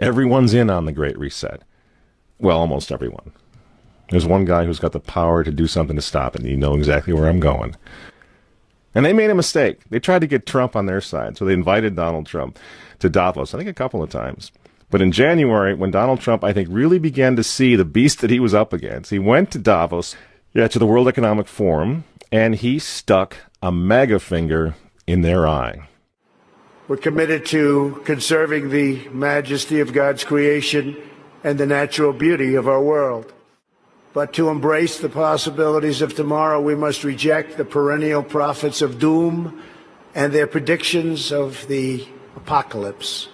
Everyone's in on the Great Reset. Well, almost everyone. There's one guy who's got the power to do something to stop it, and you know exactly where I'm going. And they made a mistake. They tried to get Trump on their side, so they invited Donald Trump to Davos, I think a couple of times. But in January, when Donald Trump, I think, really began to see the beast that he was up against, he went to Davos, to the World Economic Forum, and he stuck a mega finger in their eye. We're committed to conserving the majesty of God's creation and the natural beauty of our world. But to embrace the possibilities of tomorrow, we must reject the perennial prophets of doom and their predictions of the apocalypse.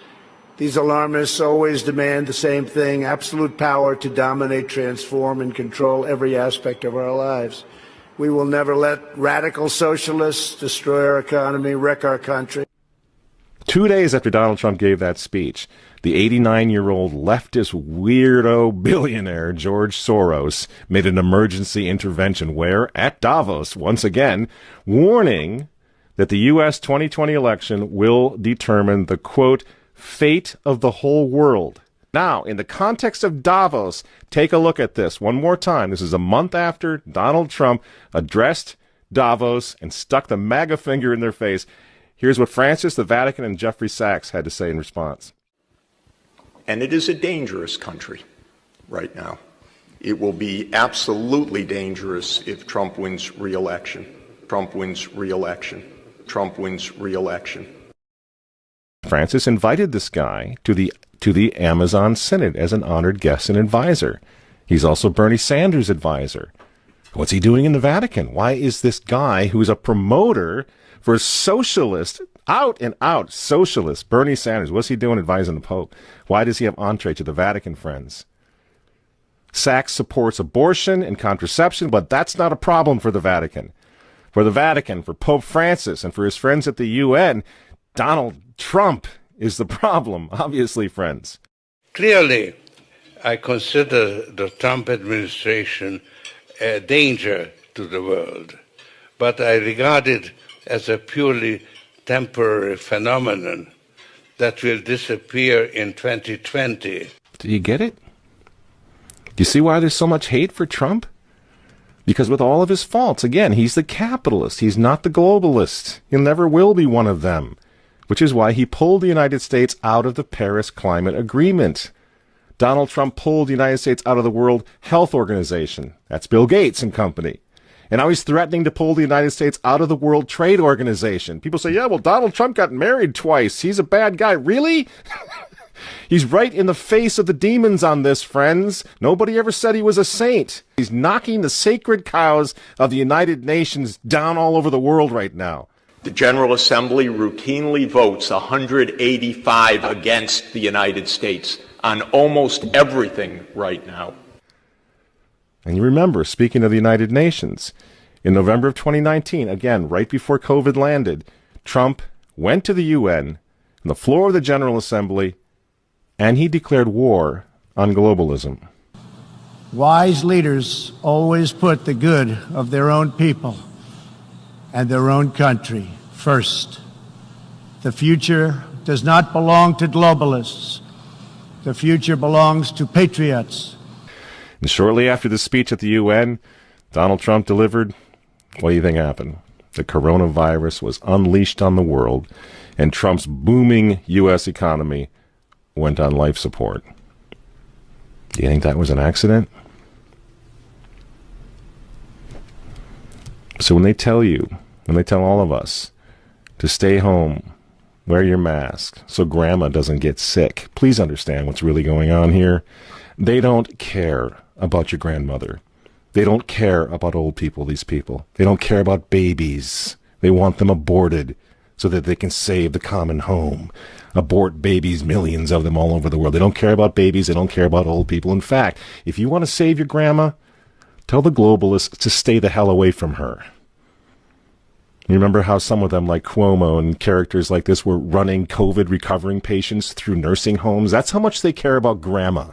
These alarmists always demand the same thing: absolute power to dominate, transform, and control every aspect of our lives. We will never let radical socialists destroy our economy, wreck our country. 2 days after Donald Trump gave that speech, the 89-year-old leftist weirdo billionaire George Soros made an emergency intervention where, at Davos, once again, warning that the U.S. 2020 election will determine the, quote, fate of the whole world. Now, in the context of Davos, take a look at this one more time. This is a month after Donald Trump addressed Davos and stuck the MAGA finger in their face. Here's what Francis, the Vatican, and Jeffrey Sachs had to say in response. And it is a dangerous country right now. It will be absolutely dangerous if Trump wins re-election. Trump wins re-election. Trump wins re-election. Francis invited this guy to the Amazon Synod as an honored guest and advisor. He's also Bernie Sanders' advisor. What's he doing in the Vatican? Why is this guy who's a promoter for socialist, out and out socialist, Bernie Sanders, what's he doing advising the Pope? Why does he have entree to the Vatican, friends? Sachs supports abortion and contraception, but that's not a problem for the Vatican. For the Vatican, for Pope Francis, and for his friends at the UN, Donald Trump is the problem, obviously, friends. Clearly, I consider the Trump administration a danger to the world, but I regard it as a purely temporary phenomenon that will disappear in 2020. Do you get it? Do you see why there's so much hate for Trump? Because with all of his faults, again, he's the capitalist. He's not the globalist. He never will be one of them, which is why he pulled the United States out of the Paris Climate Agreement. Donald Trump pulled the United States out of the World Health Organization. That's Bill Gates and company. And now he's threatening to pull the United States out of the World Trade Organization. People say, yeah, well, Donald Trump got married twice. He's a bad guy. Really? He's right in the face of the demons on this, friends. Nobody ever said he was a saint. He's knocking the sacred cows of the United Nations down all over the world right now. The General Assembly routinely votes 185 against the United States on almost everything right now. And you remember, speaking of the United Nations, in November of 2019, again, right before COVID landed, Trump went to the UN, on the floor of the General Assembly, and he declared war on globalism. Wise leaders always put the good of their own people and their own country first. The future does not belong to globalists. The future belongs to patriots. And shortly after the speech at the UN, Donald Trump delivered, what do you think happened? The coronavirus was unleashed on the world, and Trump's booming U.S. economy went on life support. Do you think that was an accident? So when they tell all of us to stay home, wear your mask so grandma doesn't get sick, please understand what's really going on here. They don't care about your grandmother. They don't care about old people, these people. They don't care about babies. They want them aborted so that they can save the common home. Abort babies, millions of them all over the world. They don't care about babies. They don't care about old people. In fact, if you want to save your grandma, tell the globalists to stay the hell away from her. You remember how some of them, like Cuomo and characters like this, were running COVID recovering patients through nursing homes? That's how much they care about grandma.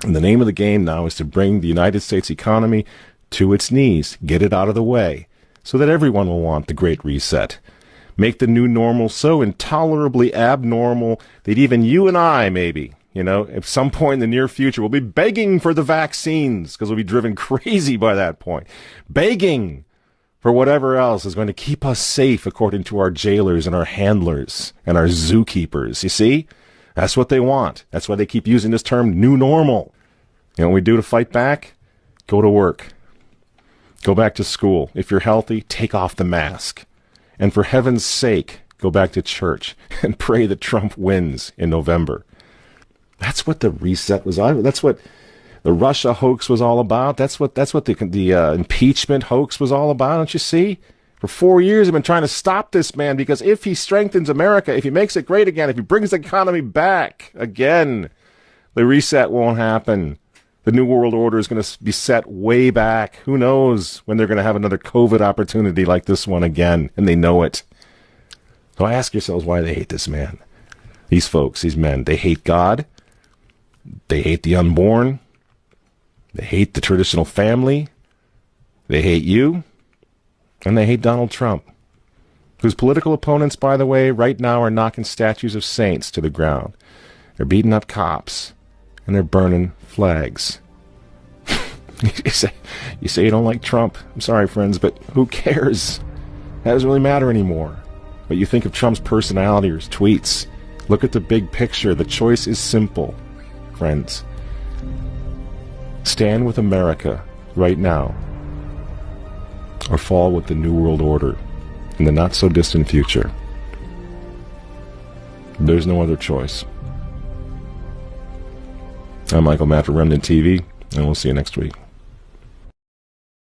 And the name of the game now is to bring the United States economy to its knees, get it out of the way, so that everyone will want the Great Reset. Make the new normal so intolerably abnormal that even you and I, maybe, at some point in the near future, will be begging for the vaccines because we'll be driven crazy by that point. Begging for whatever else is going to keep us safe according to our jailers and our handlers and our zookeepers. You see? That's what they want. That's why they keep using this term new normal. You know what we do to fight back? Go to work. Go back to school. If you're healthy, take off the mask. And for heaven's sake, go back to church and pray that Trump wins in November. That's what the reset was. That's what the Russia hoax was all about. That's what the impeachment hoax was all about. Don't you see? For 4 years, I've been trying to stop this man because if he strengthens America, if he makes it great again, if he brings the economy back again, the reset won't happen. The New World Order is going to be set way back. Who knows when they're going to have another COVID opportunity like this one again, and they know it. So ask yourselves why they hate this man. These folks, these men, they hate God. They hate the unborn. They hate the traditional family. They hate you. And they hate Donald Trump, whose political opponents, by the way, right now are knocking statues of saints to the ground. They're beating up cops, and they're burning flags. You say you don't like Trump. I'm sorry, friends, but who cares? That doesn't really matter anymore. But you think of Trump's personality or his tweets. Look at the big picture. The choice is simple, friends. Stand with America right now, or fall with the New World Order in the not-so-distant future. There's no other choice. I'm Michael Matt for Remnant TV, and we'll see you next week.